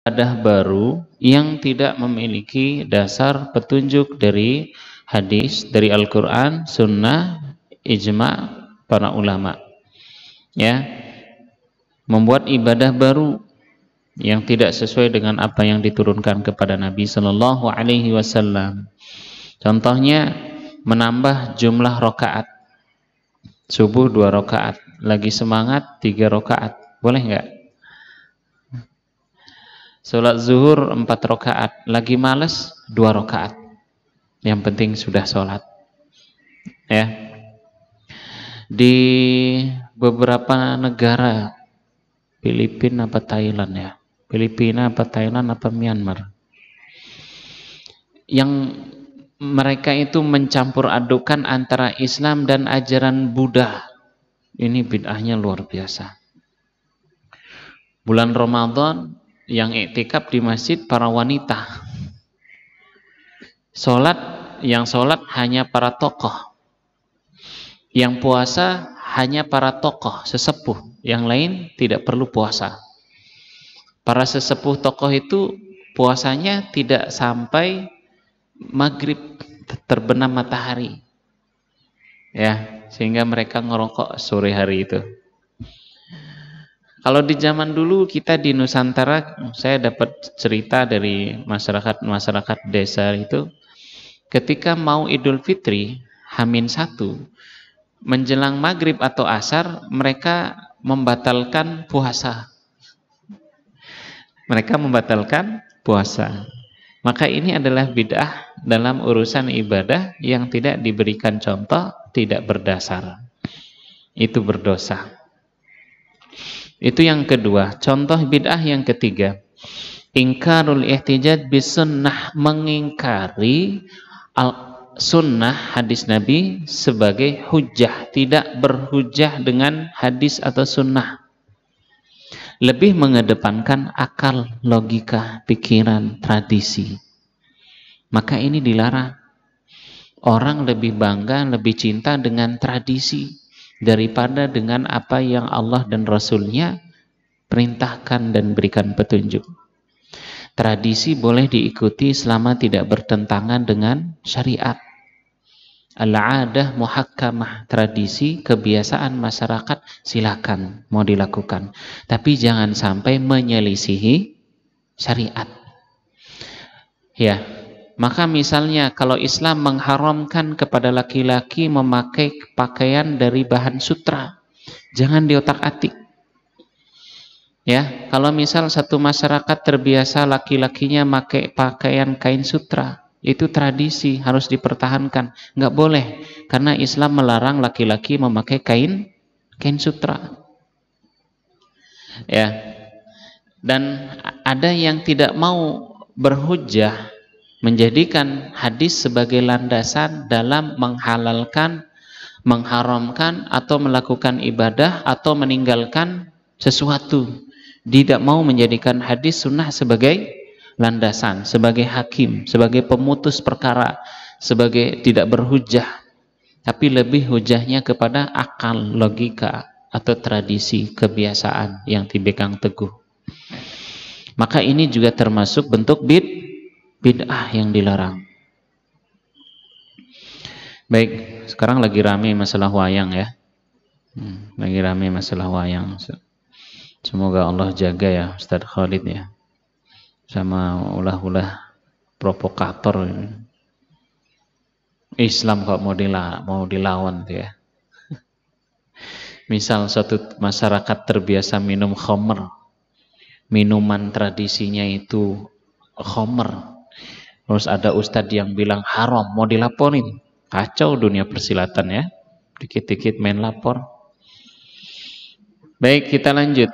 ibadah baru yang tidak memiliki dasar petunjuk dari hadis, dari Al-Quran, Sunnah, ijma para ulama. Ya, membuat ibadah baru yang tidak sesuai dengan apa yang diturunkan kepada Nabi Sallallahu Alaihi Wasallam. Contohnya menambah jumlah rakaat. Subuh 2 rakaat, lagi semangat 3 rakaat, boleh nggak? Sholat zuhur 4 rakaat, lagi males 2 rakaat. Yang penting sudah sholat. Ya. Di beberapa negara, Filipina apa Thailand ya? Filipina apa Thailand apa Myanmar? Yang mereka itu mencampur adukan antara Islam dan ajaran Buddha. Ini bid'ahnya luar biasa. Bulan Ramadan yang iktikaf di masjid para wanita. Yang sholat hanya para tokoh. Yang puasa hanya para tokoh, sesepuh. Yang lain tidak perlu puasa. Para sesepuh tokoh itu puasanya tidak sampai maghrib terbenam matahari. Ya, sehingga mereka ngerokok sore hari itu. Kalau di zaman dulu kita di Nusantara, saya dapat cerita dari masyarakat desa itu, ketika mau Idul Fitri, H-1, menjelang maghrib atau asar, mereka membatalkan puasa. Mereka membatalkan puasa. Maka ini adalah bid'ah dalam urusan ibadah yang tidak diberikan contoh, tidak berdasar. Itu berdosa. Itu yang kedua. Contoh bid'ah yang ketiga, ingkarul ihtijaj bis sunnah, mengingkari sunnah hadis Nabi sebagai hujjah, tidak berhujjah dengan hadis atau sunnah. Lebih mengedepankan akal, logika, pikiran, tradisi. Maka ini dilarang. Orang lebih bangga, lebih cinta dengan tradisi daripada dengan apa yang Allah dan Rasulnya perintahkan dan berikan petunjuk. Tradisi boleh diikuti selama tidak bertentangan dengan syariat. Al-'adah muhakkamah, tradisi, kebiasaan masyarakat, silakan mau dilakukan. Tapi jangan sampai menyelisihi syariat. Ya, maka misalnya kalau Islam mengharamkan kepada laki-laki memakai pakaian dari bahan sutra, jangan diotak-atik. Ya, kalau misal satu masyarakat terbiasa laki-lakinya pakai pakaian kain sutra, itu tradisi, harus dipertahankan. Nggak boleh, karena Islam melarang laki-laki memakai kain sutra. Ya, dan ada yang tidak mau berhujjah, menjadikan hadis sebagai landasan dalam menghalalkan, mengharamkan, atau melakukan ibadah, atau meninggalkan sesuatu. Tidak mau menjadikan hadis sunnah sebagai landasan, sebagai hakim, sebagai pemutus perkara, sebagai tidak berhujjah, tapi lebih hujahnya kepada akal, logika, atau tradisi, kebiasaan yang dipegang teguh. Maka ini juga termasuk bentuk bid'ah yang dilarang. Baik, sekarang lagi rame masalah wayang ya. Lagi rame masalah wayang. Semoga Allah jaga ya Ustaz Khalid ya, sama ulah-ulah provokator ini. Islam kok mau dilawan tuh ya. Misal suatu masyarakat terbiasa minum khamr, minuman tradisinya itu khamr, terus ada ustadz yang bilang haram, mau dilaporin. Kacau dunia persilatan ya, dikit-dikit main lapor. Baik, kita lanjut.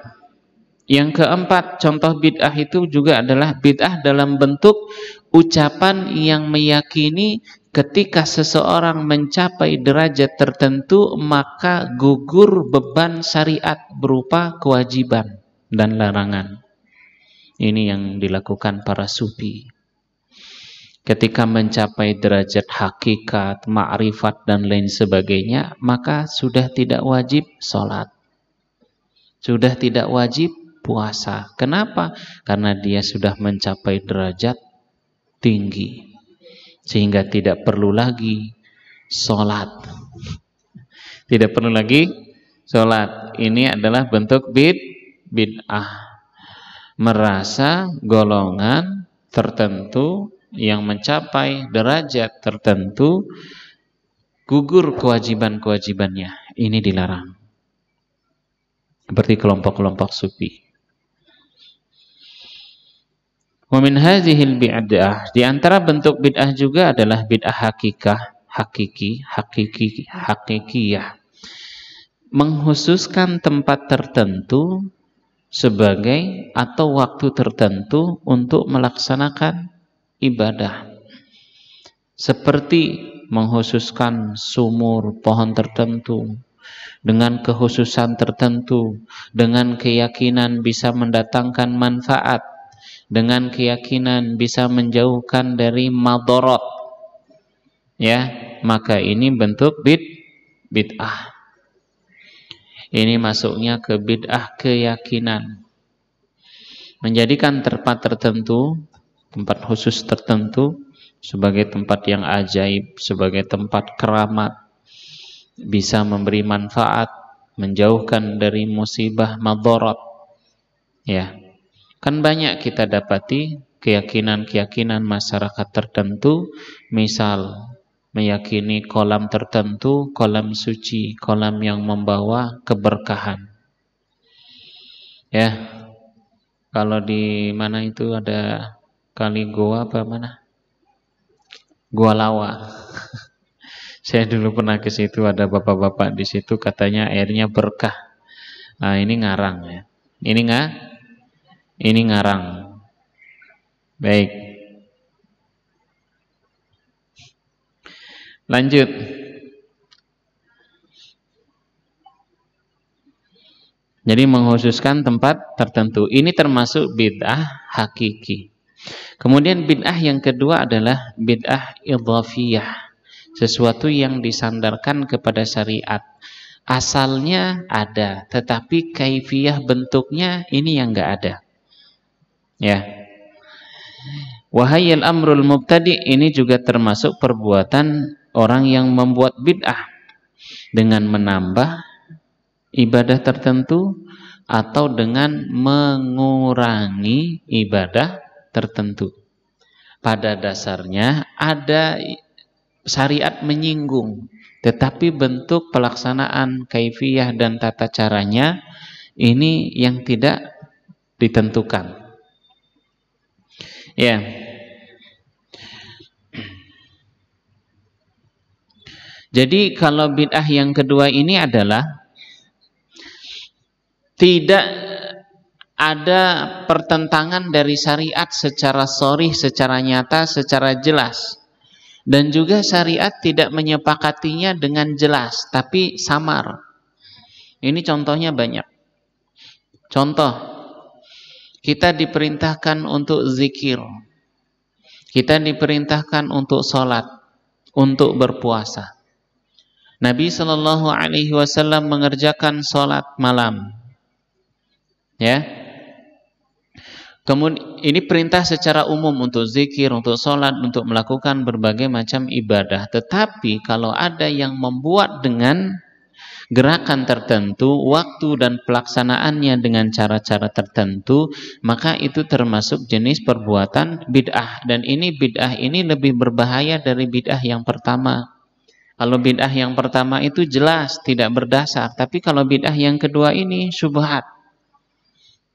Yang keempat, contoh bid'ah itu juga adalah bid'ah dalam bentuk ucapan yang meyakini ketika seseorang mencapai derajat tertentu maka gugur beban syariat berupa kewajiban dan larangan. Ini yang dilakukan para sufi. Ketika mencapai derajat hakikat, ma'rifat dan lain sebagainya, maka sudah tidak wajib sholat, sudah tidak wajib puasa. Kenapa? Karena dia sudah mencapai derajat tinggi sehingga tidak perlu lagi sholat. Tidak perlu lagi sholat. Ini adalah bentuk bid'ah. Merasa golongan tertentu yang mencapai derajat tertentu gugur kewajiban-kewajibannya. Ini dilarang. Seperti kelompok-kelompok sufi. Wa min hadhil bid'ah, di antara bentuk bid'ah juga adalah bid'ah hakikiyah. Menghususkan tempat tertentu sebagai atau waktu tertentu untuk melaksanakan ibadah. Seperti menghususkan sumur pohon tertentu dengan kekhususan tertentu, dengan keyakinan bisa mendatangkan manfaat, dengan keyakinan bisa menjauhkan dari madarat, ya, maka ini bentuk bid'ah. Ini masuknya ke bid'ah keyakinan. Menjadikan tempat tertentu, tempat khusus tertentu sebagai tempat yang ajaib, sebagai tempat keramat, bisa memberi manfaat, menjauhkan dari musibah madarat. Ya. Kan banyak kita dapati keyakinan-keyakinan masyarakat tertentu, misal meyakini kolam tertentu, kolam suci, kolam yang membawa keberkahan. Ya. Kalau di mana itu ada kali Goa apa mana? Gua Lawa. Saya dulu pernah ke situ, ada bapak-bapak di situ katanya airnya berkah. Nah, ini ngarang ya. Ini ngarang. Baik. Lanjut. Jadi mengkhususkan tempat tertentu. Ini termasuk bid'ah hakiki. Kemudian bid'ah yang kedua adalah bid'ah idhafiyah. Sesuatu yang disandarkan kepada syariat. Asalnya ada, tetapi kaifiyah bentuknya ini yang enggak ada. Ya. Wahayal amrul mubtadi, ini juga termasuk perbuatan orang yang membuat bid'ah dengan menambah ibadah tertentu atau dengan mengurangi ibadah tertentu. Pada dasarnya ada syariat menyinggung, tetapi bentuk pelaksanaan kaifiyah dan tata caranya ini yang tidak ditentukan. Ya. Jadi kalau bid'ah yang kedua ini adalah tidak ada pertentangan dari syariat secara sharih, secara nyata, secara jelas. Dan juga syariat tidak menyepakatinya dengan jelas, tapi samar. Ini contohnya banyak. Contoh, kita diperintahkan untuk zikir. Kita diperintahkan untuk sholat, untuk berpuasa. Nabi SAW mengerjakan sholat malam. Ya, kemudian ini perintah secara umum untuk zikir, untuk sholat, untuk melakukan berbagai macam ibadah. Tetapi kalau ada yang membuat dengan gerakan tertentu, waktu dan pelaksanaannya dengan cara-cara tertentu, maka itu termasuk jenis perbuatan bid'ah. Dan ini bid'ah ini lebih berbahaya dari bid'ah yang pertama. Kalau bid'ah yang pertama itu jelas tidak berdasar, tapi kalau bid'ah yang kedua ini syubhat.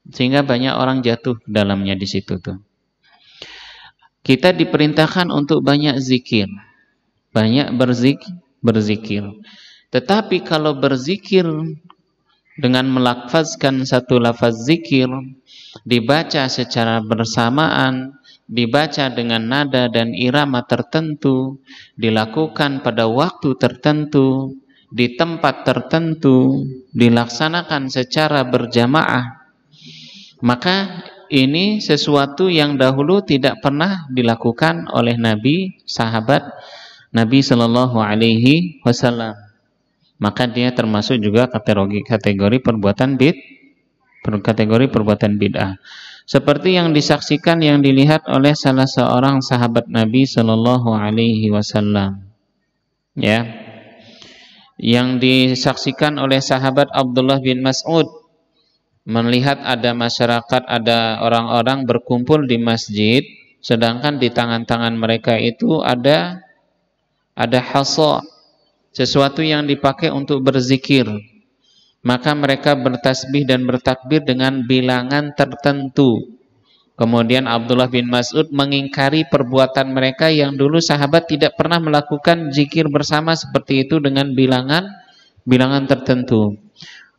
Sehingga banyak orang jatuh dalamnya di situ tuh. Kita diperintahkan untuk banyak zikir, banyak berzikir. Tetapi kalau berzikir dengan melafazkan satu lafaz zikir, dibaca secara bersamaan, dibaca dengan nada dan irama tertentu, dilakukan pada waktu tertentu, di tempat tertentu, dilaksanakan secara berjamaah, maka ini sesuatu yang dahulu tidak pernah dilakukan oleh Nabi, sahabat Nabi Shallallahu Alaihi Wasallam. Maka dia termasuk juga kategori perbuatan kategori perbuatan bid'ah. Seperti yang disaksikan, yang dilihat oleh salah seorang sahabat Nabi Shallallahu Alaihi Wasallam, ya, yang disaksikan oleh sahabat Abdullah bin Mas'ud, melihat ada masyarakat, ada orang-orang berkumpul di masjid, sedangkan di tangan-tangan mereka itu ada hasa, sesuatu yang dipakai untuk berzikir. Maka mereka bertasbih dan bertakbir dengan bilangan tertentu. Kemudian Abdullah bin Mas'ud mengingkari perbuatan mereka yang dulu sahabat tidak pernah melakukan zikir bersama seperti itu dengan bilangan tertentu.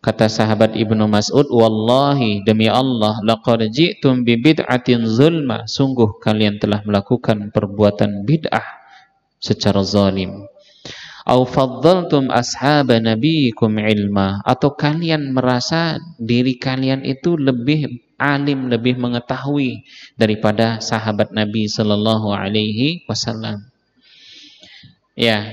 Kata sahabat Ibnu Mas'ud, wallahi, demi Allah, laqad ji'tum bi bid'atin zulma, sungguh kalian telah melakukan perbuatan bid'ah secara zalim. Au faddaltum ashaba nabiyikum ilma, atau kalian merasa diri kalian itu lebih alim, lebih mengetahui daripada sahabat Nabi Sallallahu Alaihi Wasallam. Ya,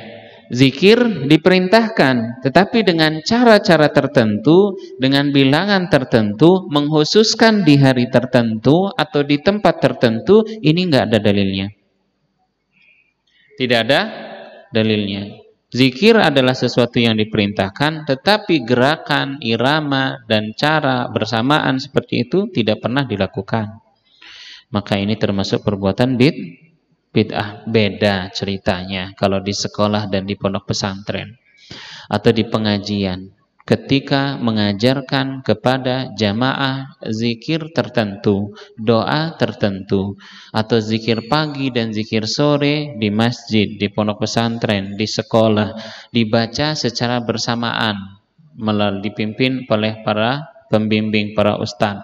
zikir diperintahkan, tetapi dengan cara-cara tertentu, dengan bilangan tertentu, menghususkan di hari tertentu atau di tempat tertentu, ini enggak ada dalilnya. Tidak ada dalilnya. Zikir adalah sesuatu yang diperintahkan, tetapi gerakan, irama, dan cara bersamaan seperti itu tidak pernah dilakukan. Maka ini termasuk perbuatan bid'ah. Beda ceritanya kalau di sekolah dan di pondok pesantren atau di pengajian, ketika mengajarkan kepada jamaah zikir tertentu, doa tertentu, atau zikir pagi dan zikir sore di masjid, di pondok pesantren, di sekolah, dibaca secara bersamaan, dipimpin oleh para pembimbing, para ustadz,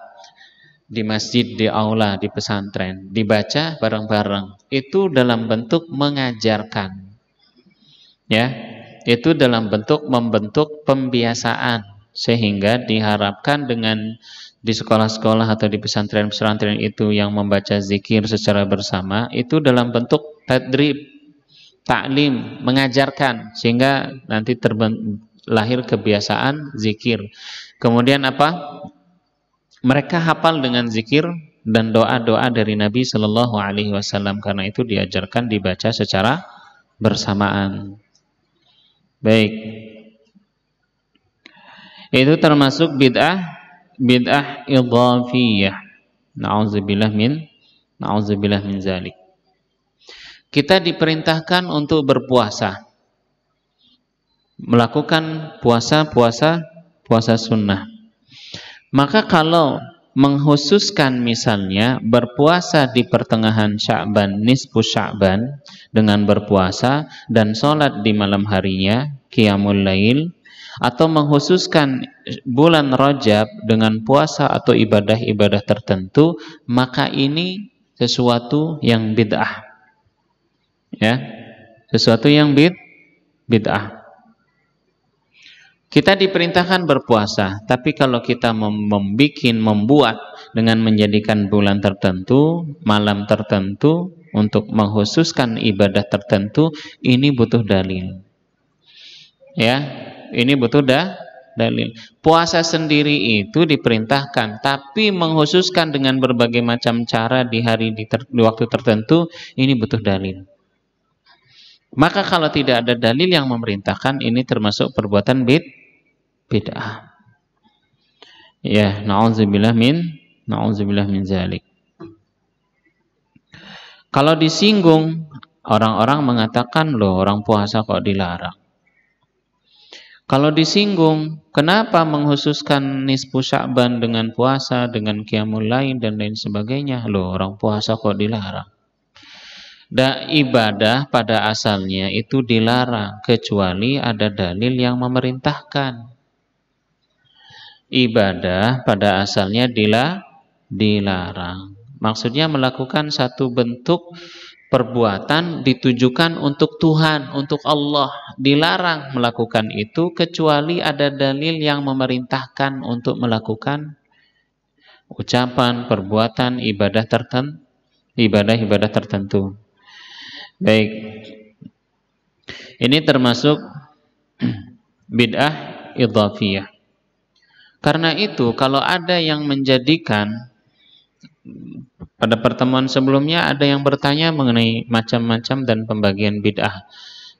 di masjid, di aula, di pesantren, dibaca bareng-bareng, itu dalam bentuk mengajarkan, ya, itu dalam bentuk membentuk pembiasaan, sehingga diharapkan dengan di sekolah-sekolah atau di pesantren-pesantren itu yang membaca zikir secara bersama, itu dalam bentuk tadrib, taklim, mengajarkan, sehingga nanti lahir kebiasaan zikir. Kemudian apa? Mereka hafal dengan zikir dan doa-doa dari Nabi Shallallahu Alaihi Wasallam, karena itu diajarkan dibaca secara bersamaan. Baik, itu termasuk bid'ah idhafiyah. Na'udzubillah min zalik. Kita diperintahkan untuk berpuasa, melakukan puasa sunnah. Maka kalau menghususkan misalnya berpuasa di pertengahan Sya'ban, nisfu Sya'ban, dengan berpuasa dan sholat di malam harinya, qiyamul lail, atau menghususkan bulan Rajab dengan puasa atau ibadah-ibadah tertentu, maka ini sesuatu yang bid'ah, ya, sesuatu yang bid'ah. Kita diperintahkan berpuasa, tapi kalau kita membuat dengan menjadikan bulan tertentu, malam tertentu untuk menghususkan ibadah tertentu, ini butuh dalil. Ya, ini butuh dalil. Puasa sendiri itu diperintahkan, tapi menghususkan dengan berbagai macam cara di hari di waktu tertentu, ini butuh dalil. Maka kalau tidak ada dalil yang memerintahkan, ini termasuk perbuatan bid'ah. Ya, na'udzubillah min zalik. Kalau disinggung, orang-orang mengatakan, loh, orang puasa kok dilarang. Kalau disinggung, kenapa menghususkan nisfu Sya'ban dengan puasa, dengan qiyamul lail dan lain sebagainya? Loh, orang puasa kok dilarang. Ibadah pada asalnya itu dilarang, kecuali ada dalil yang memerintahkan. Ibadah pada asalnya dilarang. Maksudnya melakukan satu bentuk perbuatan ditujukan untuk Tuhan, untuk Allah. Dilarang melakukan itu kecuali ada dalil yang memerintahkan untuk melakukan ucapan, perbuatan, ibadah tertentu. Baik. Ini termasuk bid'ah idhafiyah. Karena itu kalau ada yang menjadikan, pada pertemuan sebelumnya ada yang bertanya mengenai macam-macam dan pembagian bid'ah.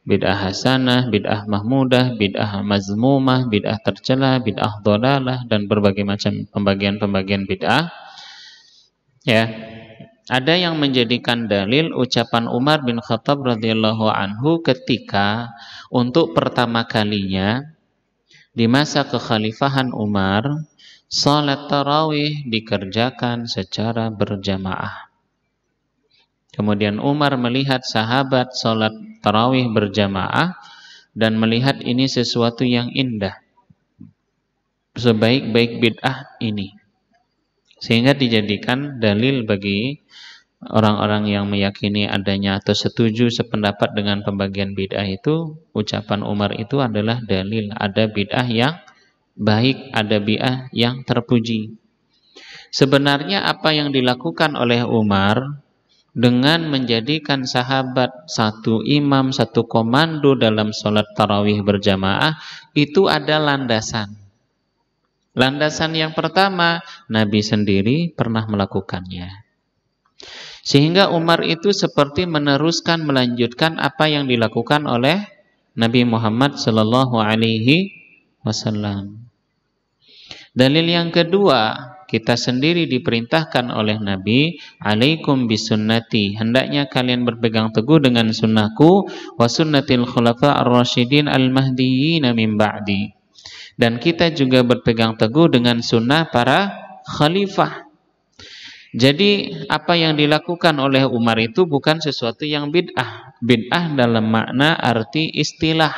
Bid'ah hasanah, bid'ah mahmudah, bid'ah mazmumah, bid'ah tercela, bid'ah dhalalah, dan berbagai macam pembagian-pembagian bid'ah. Ya, ada yang menjadikan dalil ucapan Umar bin Khattab radhiyallahu anhu ketika untuk pertama kalinya di masa kekhalifahan Umar, salat tarawih dikerjakan secara berjamaah. Kemudian Umar melihat sahabat salat tarawih berjamaah dan melihat ini sesuatu yang indah, sebaik-baik bid'ah ini, sehingga dijadikan dalil bagi orang-orang yang meyakini adanya atau setuju sependapat dengan pembagian bid'ah itu. Ucapan Umar itu adalah dalil ada bid'ah yang baik, ada bid'ah yang terpuji. Sebenarnya apa yang dilakukan oleh Umar dengan menjadikan sahabat satu imam, satu komando dalam sholat tarawih berjamaah, itu ada landasan. Landasan yang pertama, Nabi sendiri pernah melakukannya. Sehingga Umar itu seperti meneruskan, melanjutkan apa yang dilakukan oleh Nabi Muhammad Sallallahu Alaihi Wasallam. Dalil yang kedua, kita sendiri diperintahkan oleh Nabi, alaikum bisunnati, hendaknya kalian berpegang teguh dengan sunnahku, wa sunnatil khulafa ar-rasyidin al-mahdiyyin min ba'di, dan kita juga berpegang teguh dengan sunnah para khalifah. Jadi apa yang dilakukan oleh Umar itu bukan sesuatu yang bid'ah. Bid'ah dalam makna arti istilah.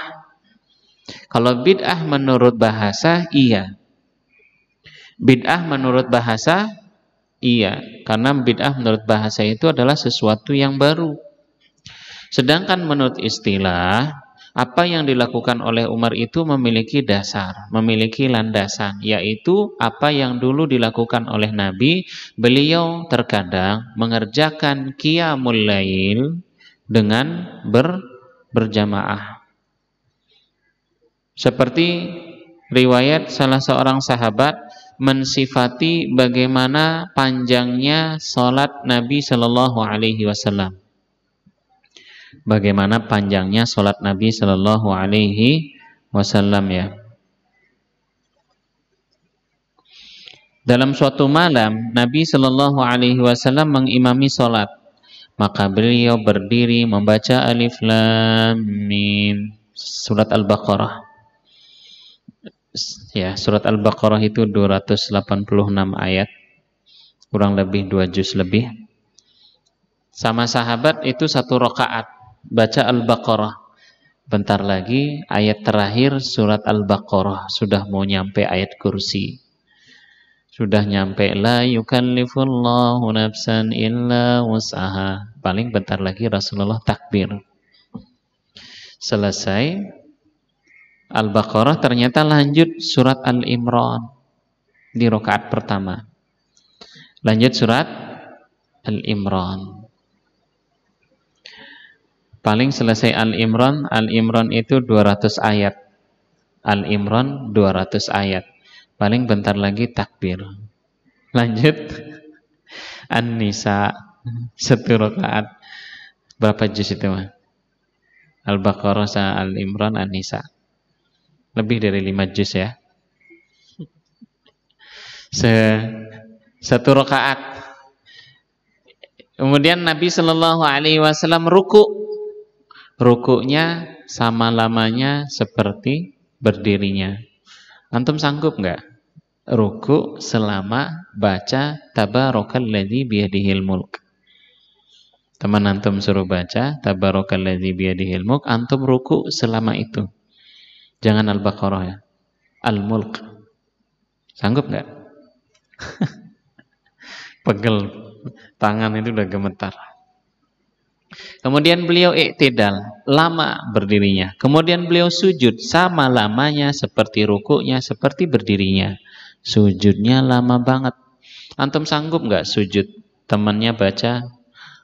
Kalau bid'ah menurut bahasa, iya. Bid'ah menurut bahasa, iya. Karena bid'ah menurut bahasa itu adalah sesuatu yang baru. Sedangkan menurut istilah, apa yang dilakukan oleh Umar itu memiliki dasar, memiliki landasan, yaitu apa yang dulu dilakukan oleh Nabi. Beliau terkadang mengerjakan qiyamul lail dengan berjamaah. Seperti riwayat salah seorang sahabat mensifati bagaimana panjangnya salat Nabi Shallallahu Alaihi Wasallam. Bagaimana panjangnya salat Nabi Shallallahu Alaihi Wasallam, ya. Dalam suatu malam Nabi Shallallahu Alaihi Wasallam mengimami salat, maka beliau berdiri membaca Alif Lam Mim, surat Al-Baqarah. Ya, surat Al-Baqarah itu 286 ayat, kurang lebih 2 juz lebih. Sama sahabat itu 1 rakaat baca Al-Baqarah. Bentar lagi ayat terakhir surat Al-Baqarah, sudah mau nyampe ayat kursi. Sudah nyampe la yukallifullahu nafsan illa wus'aha. Paling bentar lagi Rasulullah takbir. Selesai Al-Baqarah, ternyata lanjut surat Al-Imran di rakaat pertama. Lanjut surat Al-Imran. Paling selesai Al-Imran, Al-Imran itu 200 ayat. Al-Imran 200 ayat. Paling bentar lagi takbir. Lanjut An-Nisa 1 rakaat. Berapa juz itu, Mas? Al-Baqarah sama Al-Imran, An-Nisa. Lebih dari 5 juz, ya. 1 rakaat. Kemudian Nabi Shallallahu Alaihi Wasallam ruku. Rukunya sama lamanya seperti berdirinya. Antum sanggup nggak ruku selama baca Tabarakalladzi biyadihil mulk? Teman antum suruh baca Tabarakalladzi biyadihil mulk, antum ruku selama itu. Jangan Al-Baqarah, ya, Al-Mulk. Sanggup nggak? Pegel, tangan itu udah gemetar. Kemudian beliau i'tidal, lama berdirinya. Kemudian beliau sujud, sama lamanya seperti rukuknya, seperti berdirinya. Sujudnya lama banget. Antum sanggup nggak sujud? Temannya baca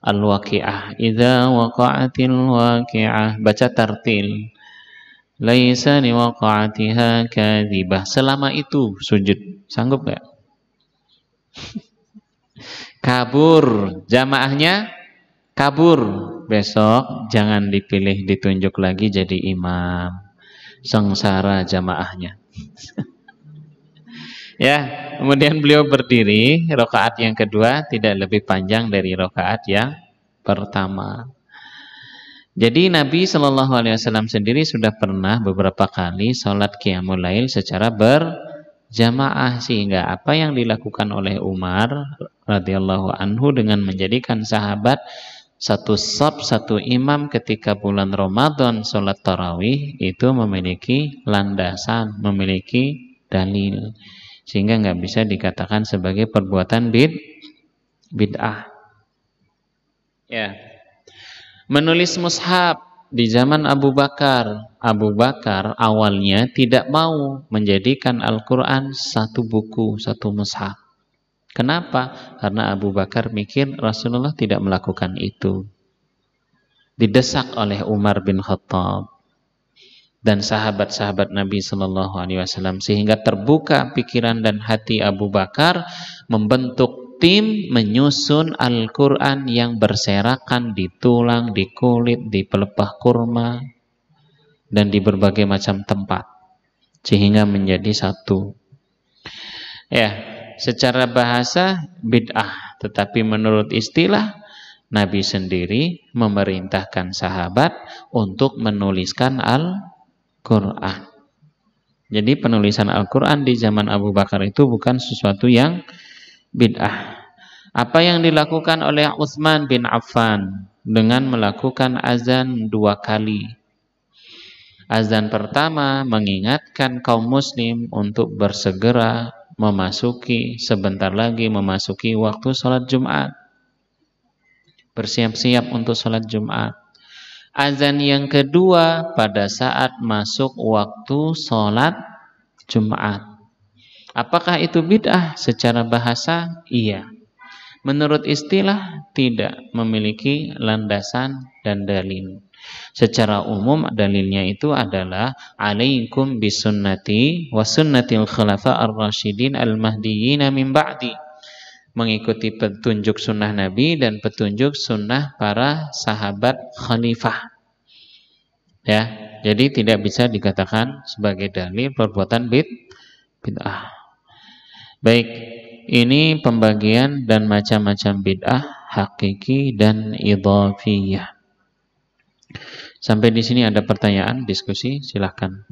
Al-Waqi'ah, idza waqa'atil waqi'ah, baca tartil. laisa liwaqa'atiha kadhibah. Selama itu sujud. Sanggup nggak? Kabur, jamaahnya kabur. Besok jangan dipilih ditunjuk lagi jadi imam. Sengsara jamaahnya. Ya, kemudian beliau berdiri, rakaat yang kedua tidak lebih panjang dari rakaat yang pertama. Jadi Nabi Shallallahu Alaihi Wasallam sendiri sudah pernah beberapa kali sholat qiyamul lail secara berjamaah, sehingga apa yang dilakukan oleh Umar radhiyallahu anhu dengan menjadikan sahabat satu shaf satu imam ketika bulan Ramadan sholat tarawih itu memiliki landasan, memiliki dalil, sehingga nggak bisa dikatakan sebagai perbuatan bid'ah. Ya. Menulis mushaf di zaman Abu Bakar. Abu Bakar awalnya tidak mau menjadikan Al-Quran satu buku, satu mushaf. Kenapa? Karena Abu Bakar mikir Rasulullah tidak melakukan itu. Didesak oleh Umar bin Khattab dan sahabat-sahabat Nabi Shallallahu Alaihi Wasallam, sehingga terbuka pikiran dan hati Abu Bakar membentuk tim menyusun Al-Quran yang berserakan di tulang, di kulit, di pelepah kurma, dan di berbagai macam tempat, sehingga menjadi satu. Ya, secara bahasa bid'ah, tetapi menurut istilah Nabi sendiri memerintahkan sahabat untuk menuliskan Al-Quran. Jadi penulisan Al-Quran di zaman Abu Bakar itu bukan sesuatu yang bid'ah. Apa yang dilakukan oleh Utsman bin Affan dengan melakukan azan 2 kali. Azan pertama mengingatkan kaum muslim untuk bersegera sebentar lagi memasuki waktu sholat Jumat. Bersiap-siap untuk sholat Jumat. Azan yang kedua pada saat masuk waktu sholat Jumat. Apakah itu bid'ah? Secara bahasa, iya. Menurut istilah, tidak memiliki landasan dan dalil. Secara umum, dalilnya itu adalah alaikum bisunnati wa sunnatil khulafa ar-rasyidin al-mahdiyyin min ba'di. Mengikuti petunjuk sunnah Nabi dan petunjuk sunnah para sahabat khalifah. Ya, jadi tidak bisa dikatakan sebagai dalil perbuatan bid'ah. Baik, ini pembagian dan macam-macam bid'ah hakiki dan idhafiyah. Sampai di sini ada pertanyaan, diskusi, silahkan.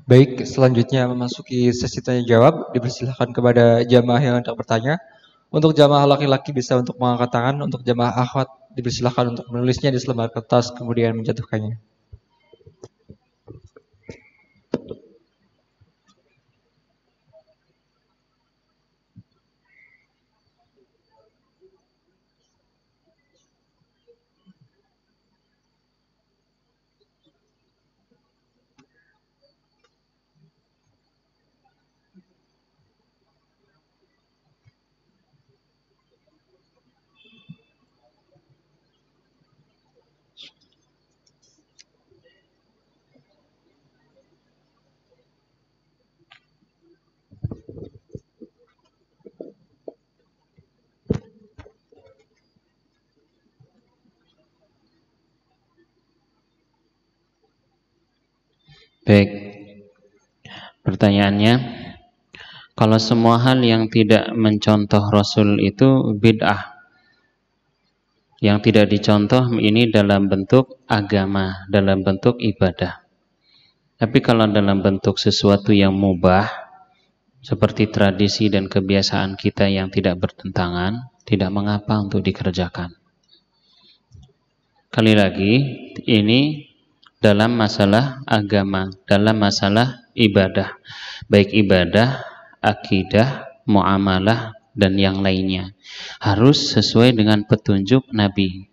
Baik, selanjutnya memasuki sesi tanya jawab. Dipersilahkan kepada jamaah yang hendak bertanya. Untuk jamaah laki-laki bisa untuk mengangkat tangan, untuk jamaah akhwat dipersilahkan untuk menulisnya di selembar kertas kemudian menjatuhkannya. Baik, pertanyaannya, kalau semua hal yang tidak mencontoh Rasul itu bid'ah, yang tidak dicontoh ini dalam bentuk agama, dalam bentuk ibadah. Tapi kalau dalam bentuk sesuatu yang mubah, seperti tradisi dan kebiasaan kita yang tidak bertentangan, tidak mengapa untuk dikerjakan. Kali lagi, ini dalam masalah agama, dalam masalah ibadah, baik ibadah, akidah, muamalah, dan yang lainnya, harus sesuai dengan petunjuk Nabi.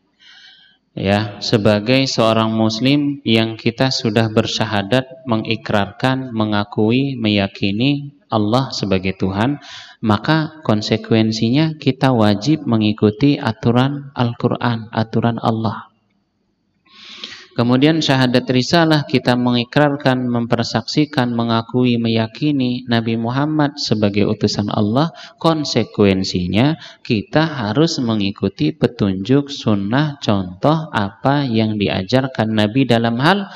Ya, sebagai seorang muslim yang kita sudah bersyahadat, mengikrarkan, mengakui, meyakini Allah sebagai Tuhan, maka konsekuensinya kita wajib mengikuti aturan Al-Quran, aturan Allah. Kemudian syahadat risalah, kita mengikrarkan, mempersaksikan, mengakui, meyakini Nabi Muhammad sebagai utusan Allah. Konsekuensinya kita harus mengikuti petunjuk, sunnah, contoh apa yang diajarkan Nabi dalam hal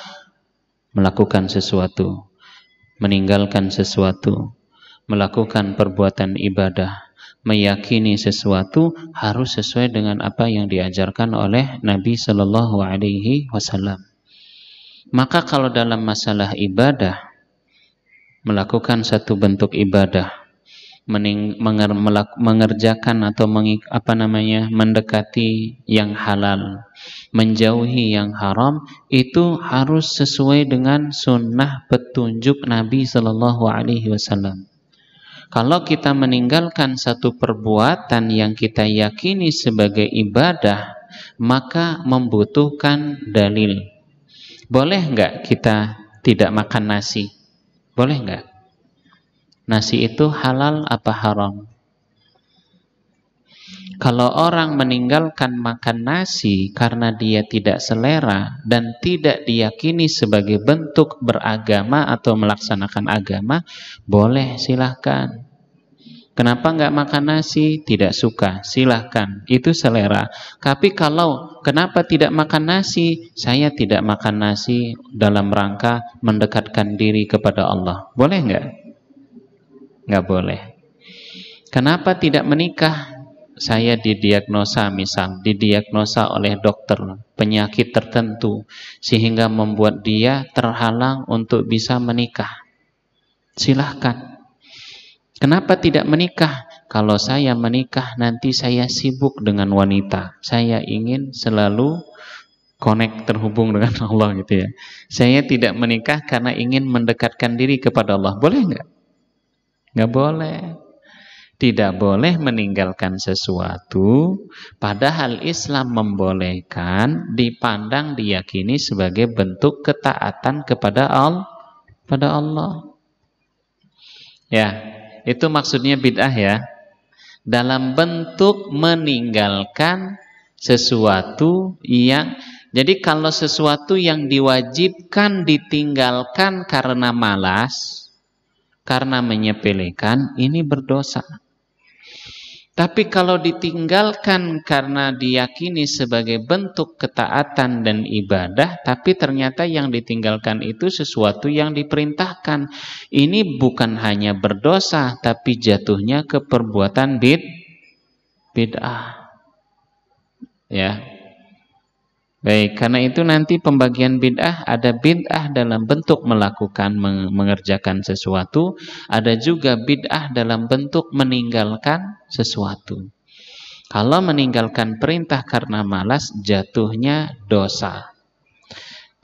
melakukan sesuatu, meninggalkan sesuatu, melakukan perbuatan ibadah, meyakini sesuatu harus sesuai dengan apa yang diajarkan oleh Nabi Shallallahu Alaihi Wasallam. Maka kalau dalam masalah ibadah, melakukan satu bentuk ibadah, mengerjakan atau mendekati yang halal, menjauhi yang haram, itu harus sesuai dengan sunnah petunjuk Nabi Shallallahu Alaihi Wasallam. Kalau kita meninggalkan satu perbuatan yang kita yakini sebagai ibadah, maka membutuhkan dalil. Boleh nggak kita tidak makan nasi? Boleh nggak? Nasi itu halal apa haram? Kalau orang meninggalkan makan nasi karena dia tidak selera dan tidak diyakini sebagai bentuk beragama atau melaksanakan agama, boleh, silahkan. Kenapa nggak makan nasi? Tidak suka, silahkan, itu selera. Tapi kalau kenapa tidak makan nasi? Saya tidak makan nasi dalam rangka mendekatkan diri kepada Allah. Boleh nggak? Nggak boleh. Kenapa tidak menikah? Saya didiagnosa, misal didiagnosa oleh dokter penyakit tertentu sehingga membuat dia terhalang untuk bisa menikah. Silahkan. Kenapa tidak menikah? Kalau saya menikah nanti saya sibuk dengan wanita. Saya ingin selalu terhubung dengan Allah gitu ya. Saya tidak menikah karena ingin mendekatkan diri kepada Allah. Boleh nggak? Nggak boleh. Tidak boleh meninggalkan sesuatu, padahal Islam membolehkan, dipandang, diyakini sebagai bentuk ketaatan kepada Allah. Ya, itu maksudnya bid'ah ya. Dalam bentuk meninggalkan sesuatu yang, jadi kalau sesuatu yang diwajibkan ditinggalkan karena malas, karena menyepelekan, ini berdosa. Tapi kalau ditinggalkan karena diyakini sebagai bentuk ketaatan dan ibadah, tapi ternyata yang ditinggalkan itu sesuatu yang diperintahkan, ini bukan hanya berdosa, tapi jatuhnya ke perbuatan bid'ah. Ya. Baik, karena itu nanti pembagian bid'ah, ada bid'ah dalam bentuk melakukan, mengerjakan sesuatu, ada juga bid'ah dalam bentuk meninggalkan sesuatu. Kalau meninggalkan perintah karena malas, jatuhnya dosa.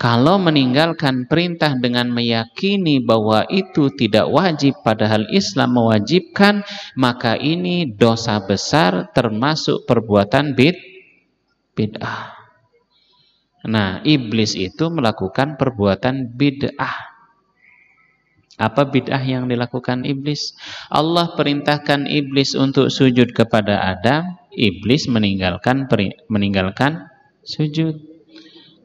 Kalau meninggalkan perintah dengan meyakini bahwa itu tidak wajib, padahal Islam mewajibkan, maka ini dosa besar, termasuk perbuatan bid'ah. Nah, iblis itu melakukan perbuatan bid'ah. Apa bid'ah yang dilakukan iblis? Allah perintahkan iblis untuk sujud kepada Adam, iblis meninggalkan sujud.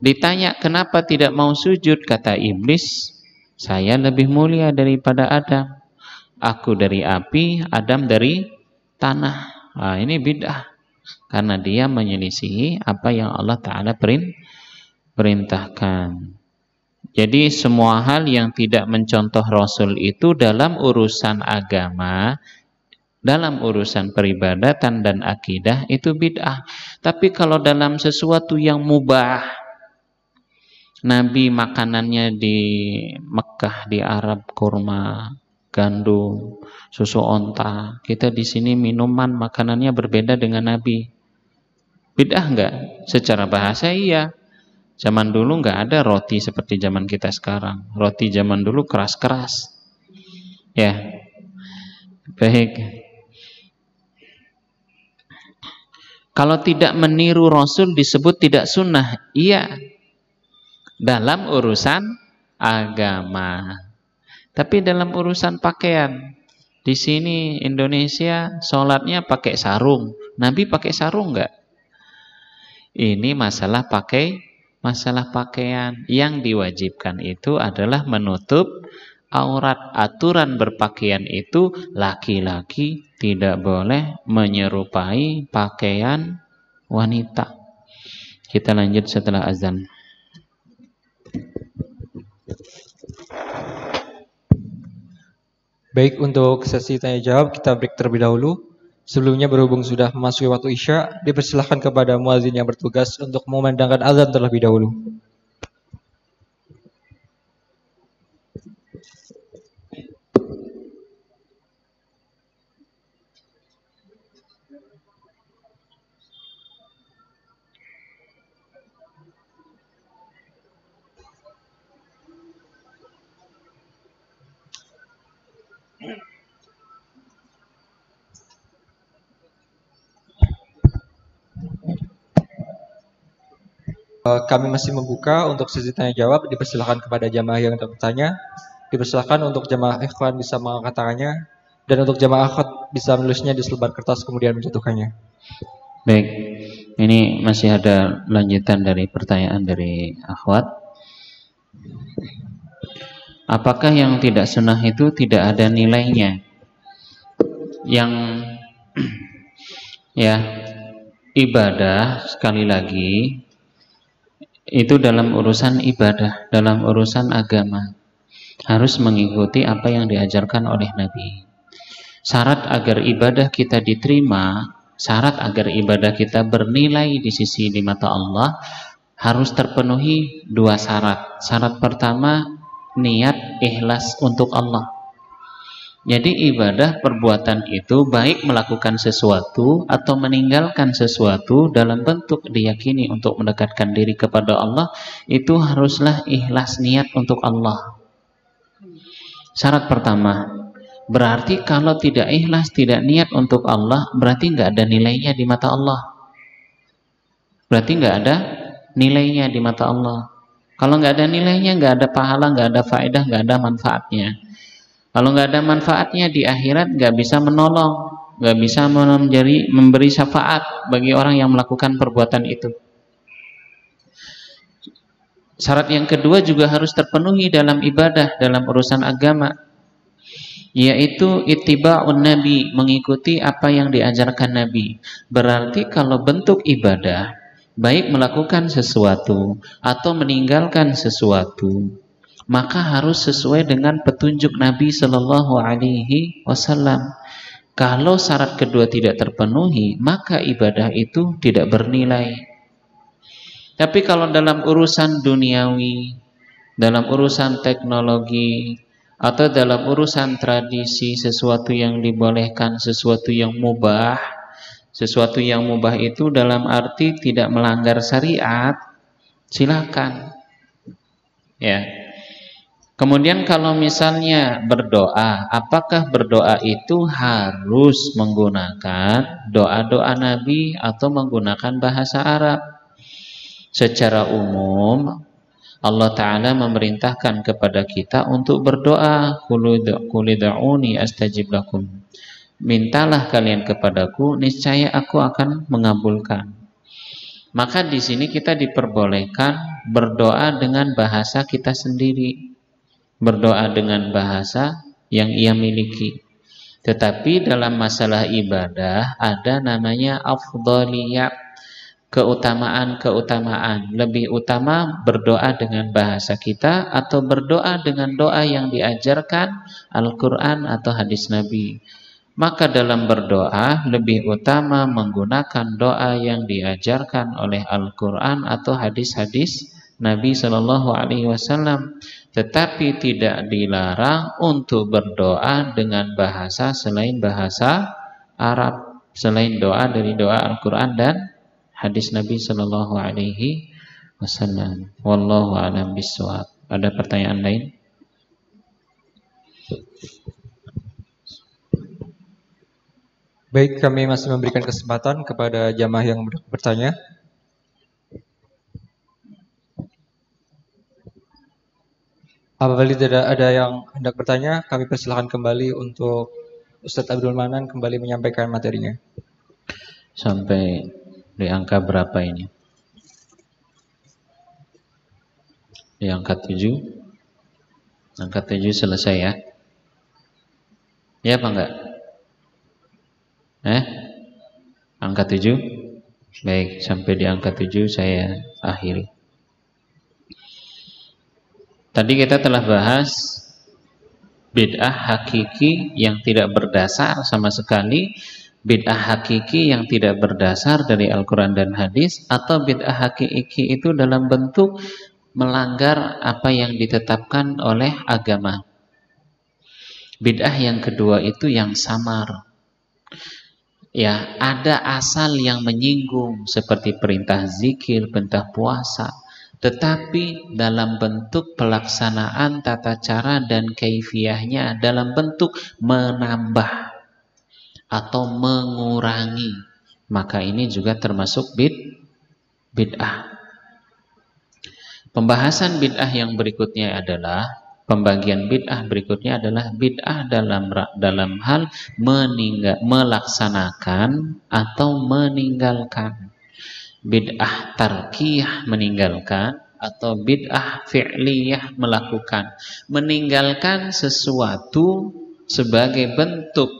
Ditanya kenapa tidak mau sujud, kata iblis, saya lebih mulia daripada Adam. Aku dari api, Adam dari tanah. Nah, ini bid'ah. Karena dia menyelisihi apa yang Allah Ta'ala perintahkan. Jadi semua hal yang tidak mencontoh Rasul itu dalam urusan agama, dalam urusan peribadatan dan akidah itu bid'ah. Tapi kalau dalam sesuatu yang mubah, Nabi makanannya di Mekah, di Arab, kurma, gandum, susu onta. Kita di sini minuman, makanannya berbeda dengan Nabi. Bid'ah enggak? Secara bahasa iya. Zaman dulu nggak ada roti seperti zaman kita sekarang. Roti zaman dulu keras-keras. Ya, baik. Kalau tidak meniru Rasul disebut tidak sunnah. Iya, dalam urusan agama. Tapi dalam urusan pakaian, Di sini Indonesia sholatnya pakai sarung. Nabi pakai sarung nggak? Ini masalah pakaian. Yang diwajibkan itu adalah menutup aurat. Aturan berpakaian itu laki-laki tidak boleh menyerupai pakaian wanita. Kita lanjut setelah azan. Baik, untuk sesi tanya jawab kita break terlebih dahulu. Sebelumnya, berhubung sudah memasuki waktu Isya, dipersilahkan kepada muadzin yang bertugas untuk memandangkan azan terlebih dahulu. Kami masih membuka untuk sesi tanya jawab. Dipersilakan kepada jamaah yang bertanya. Dipersilakan untuk jamaah ikhwan bisa mengangkat tangannya, dan untuk jamaah akhwat bisa menulisnya di selebar kertas kemudian menjatuhkannya. Baik, ini masih ada lanjutan dari pertanyaan dari akhwat. Apakah yang tidak sunnah itu tidak ada nilainya? Yang ya, ibadah sekali lagi itu dalam urusan ibadah, dalam urusan agama harus mengikuti apa yang diajarkan oleh Nabi. Syarat agar ibadah kita diterima, syarat agar ibadah kita bernilai di sisi di mata Allah harus terpenuhi dua syarat. Syarat pertama, niat ikhlas untuk Allah. Jadi ibadah perbuatan itu baik melakukan sesuatu atau meninggalkan sesuatu dalam bentuk diyakini untuk mendekatkan diri kepada Allah, itu haruslah ikhlas niat untuk Allah. Syarat pertama. Berarti kalau tidak ikhlas, tidak niat untuk Allah, berarti nggak ada nilainya di mata Allah. Berarti nggak ada nilainya di mata Allah. Kalau nggak ada nilainya, nggak ada pahala, nggak ada faedah, nggak ada manfaatnya. Kalau nggak ada manfaatnya di akhirat, nggak bisa menolong, nggak bisa memberi syafaat bagi orang yang melakukan perbuatan itu. Syarat yang kedua juga harus terpenuhi dalam ibadah, dalam urusan agama, yaitu ittiba'un Nabi, mengikuti apa yang diajarkan Nabi. Berarti kalau bentuk ibadah, baik melakukan sesuatu atau meninggalkan sesuatu, maka harus sesuai dengan petunjuk Nabi Shallallahu Alaihi Wasallam. Kalau syarat kedua tidak terpenuhi, maka ibadah itu tidak bernilai. Tapi kalau dalam urusan duniawi, dalam urusan teknologi, atau dalam urusan tradisi, sesuatu yang dibolehkan, sesuatu yang mubah, sesuatu yang mubah itu dalam arti tidak melanggar syariat, silakan. Ya. Kemudian kalau misalnya berdoa, apakah berdoa itu harus menggunakan doa-doa Nabi atau menggunakan bahasa Arab? Secara umum Allah Ta'ala memerintahkan kepada kita untuk berdoa, Qulid'uni astajib lakum. Mintalah kalian kepadaku, niscaya aku akan mengabulkan. Maka di sini kita diperbolehkan berdoa dengan bahasa kita sendiri, berdoa dengan bahasa yang ia miliki. Tetapi dalam masalah ibadah ada namanya afdhaliyah, keutamaan. Lebih utama berdoa dengan bahasa kita atau berdoa dengan doa yang diajarkan Al-Quran atau hadis Nabi. Maka dalam berdoa lebih utama menggunakan doa yang diajarkan oleh Al-Quran atau hadis-hadis Nabi Shallallahu Alaihi Wasallam. Tetapi tidak dilarang untuk berdoa dengan bahasa selain bahasa Arab, selain doa dari doa Al-Quran dan hadis Nabi Shallallahu Alaihi Wasallam. Wallahu a'lam bishawab. Ada pertanyaan lain? Baik, kami masih memberikan kesempatan kepada jamaah yang bertanya. Apabila tidak ada yang hendak bertanya, kami persilakan kembali untuk Ustadz Abdul Manan kembali menyampaikan materinya. Sampai di angka berapa ini? Di angka 7. Angka 7 selesai ya? Ya apa enggak? Angka 7? Baik, sampai di angka 7 saya akhiri. Tadi kita telah bahas bid'ah hakiki yang tidak berdasar sama sekali, bid'ah hakiki yang tidak berdasar dari Al-Quran dan hadis, atau bid'ah hakiki itu dalam bentuk melanggar apa yang ditetapkan oleh agama. Bid'ah yang kedua itu yang samar. Ya, ada asal yang menyinggung seperti perintah zikir, perintah puasa, tetapi dalam bentuk pelaksanaan tata cara dan kaifiyahnya dalam bentuk menambah atau mengurangi, maka ini juga termasuk bid'ah. Pembahasan bid'ah yang berikutnya adalah pembagian bid'ah berikutnya adalah bid'ah dalam hal melaksanakan atau meninggalkan. Bid'ah tarkiyah meninggalkan atau bid'ah fi'liyah melakukan. Meninggalkan sesuatu sebagai bentuk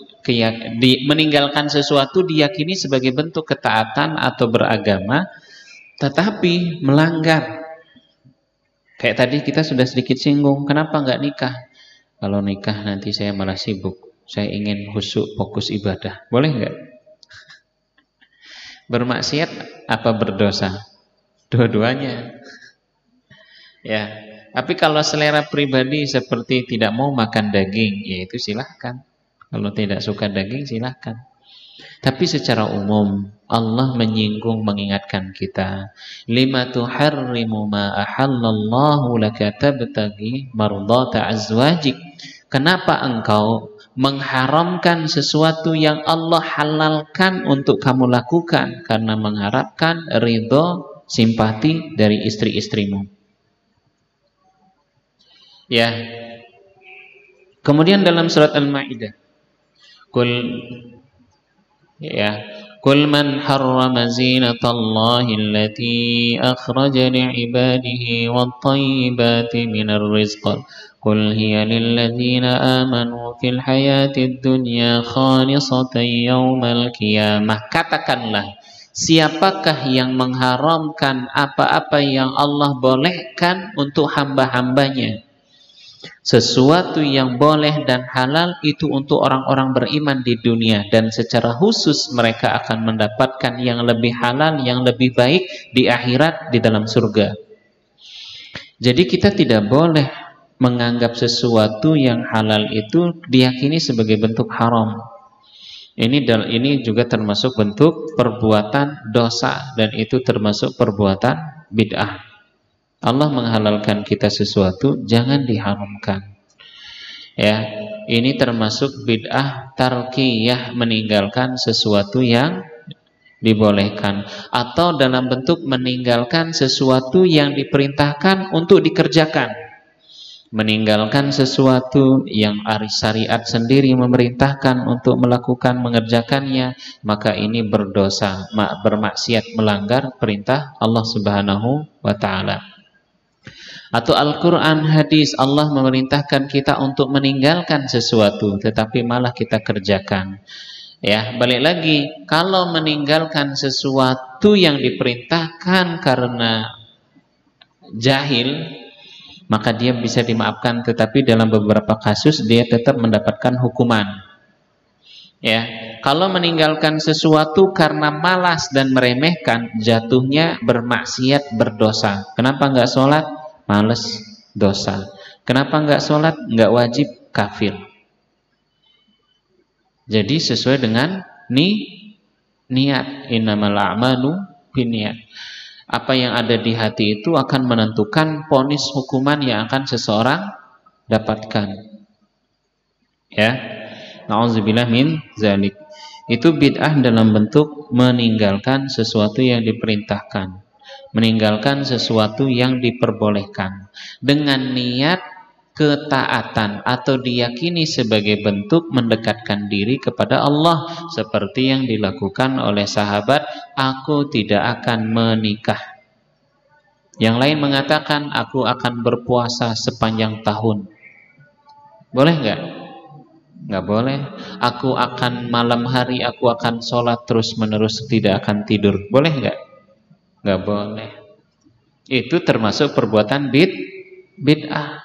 meninggalkan sesuatu diyakini sebagai bentuk ketaatan atau beragama, tetapi melanggar. Kayak tadi kita sudah sedikit singgung, kenapa nggak nikah? Kalau nikah nanti saya malah sibuk, saya ingin khusyuk fokus ibadah. Boleh nggak? Bermaksiat apa berdosa? Dua-duanya. Ya, tapi kalau selera pribadi seperti tidak mau makan daging, ya itu silahkan. Kalau tidak suka daging silahkan. Tapi secara umum Allah menyinggung, mengingatkan kita, lima tuharrimu ma ahallallahu laka tabtaghi mardata azwajik. Kenapa engkau mengharamkan sesuatu yang Allah halalkan untuk kamu lakukan? Karena mengharapkan ridho, simpati dari istri-istrimu. Ya. Kemudian dalam surat Al-Maidah, Qul man harrama zinatallahi allati akhraja li'ibadihi wat-tayyibati minar rizq. Qul hiya lilladzina amanu fil hayatid dunya khalisatan yaumal qiyamah. Katakanlah, siapakah yang mengharamkan apa-apa yang Allah bolehkan untuk hamba-hambanya? Sesuatu yang boleh dan halal itu untuk orang-orang beriman di dunia, dan secara khusus mereka akan mendapatkan yang lebih halal, yang lebih baik di akhirat, di dalam surga. Jadi kita tidak boleh menganggap sesuatu yang halal itu diyakini sebagai bentuk haram. Ini juga termasuk bentuk perbuatan dosa, dan itu termasuk perbuatan bid'ah. Allah menghalalkan kita sesuatu, jangan diharamkan. Ya, ini termasuk bid'ah tarkiyah, meninggalkan sesuatu yang dibolehkan, atau dalam bentuk meninggalkan sesuatu yang diperintahkan untuk dikerjakan. Meninggalkan sesuatu yang syariat sendiri memerintahkan untuk melakukan, mengerjakannya, maka ini berdosa, bermaksiat, melanggar perintah Allah Subhanahu wa ta'ala. Atau Al-Quran, hadis, Allah memerintahkan kita untuk meninggalkan sesuatu, tetapi malah kita kerjakan. Ya, balik lagi, kalau meninggalkan sesuatu yang diperintahkan karena jahil, maka dia bisa dimaafkan, tetapi dalam beberapa kasus dia tetap mendapatkan hukuman. Ya, kalau meninggalkan sesuatu karena malas dan meremehkan, jatuhnya bermaksiat, berdosa. Kenapa nggak sholat? Males, dosa. Kenapa nggak sholat? Nggak wajib, kafir. Jadi sesuai dengan niat. Innamal a'malu binniyat. Apa yang ada di hati itu akan menentukan vonis hukuman yang akan seseorang dapatkan. Ya, na'udzubillah min zalik. Itu bid'ah dalam bentuk meninggalkan sesuatu yang diperintahkan, meninggalkan sesuatu yang diperbolehkan, dengan niat ketaatan atau diyakini sebagai bentuk mendekatkan diri kepada Allah, seperti yang dilakukan oleh sahabat, aku tidak akan menikah. Yang lain mengatakan aku akan berpuasa sepanjang tahun. Boleh nggak? Nggak boleh. Aku akan malam hari aku akan sholat terus menerus, tidak akan tidur. Boleh nggak? Nggak boleh. Itu termasuk perbuatan bid'ah.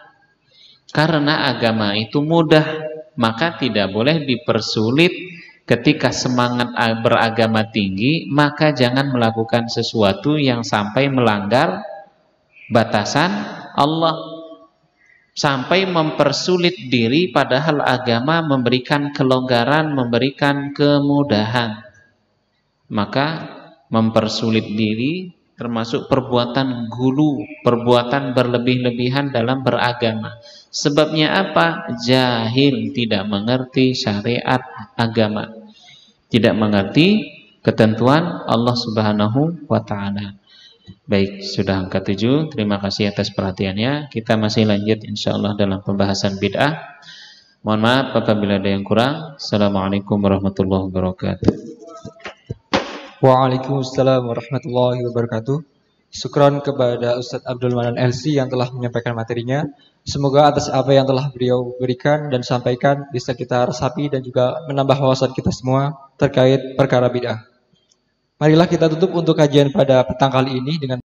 Karena agama itu mudah, maka tidak boleh dipersulit. Ketika semangat beragama tinggi, maka jangan melakukan sesuatu yang sampai melanggar batasan Allah, sampai mempersulit diri, padahal agama memberikan kelonggaran, memberikan kemudahan. Maka mempersulit diri termasuk perbuatan gulu, perbuatan berlebih-lebihan dalam beragama. Sebabnya apa? Jahil, tidak mengerti syariat agama, tidak mengerti ketentuan Allah Subhanahu wa ta'ala. Baik, sudah angka 7. Terima kasih atas perhatiannya. Kita masih lanjut insyaallah dalam pembahasan bid'ah. Mohon maaf apabila ada yang kurang. Assalamualaikum warahmatullahi wabarakatuh. Waalaikumsalam warahmatullahi wabarakatuh. Syukran kepada Ustadz Abdul Manan LC yang telah menyampaikan materinya. Semoga atas apa yang telah beliau berikan dan sampaikan bisa kita resapi dan juga menambah wawasan kita semua terkait perkara bid'ah. Marilah kita tutup untuk kajian pada petang kali ini dengan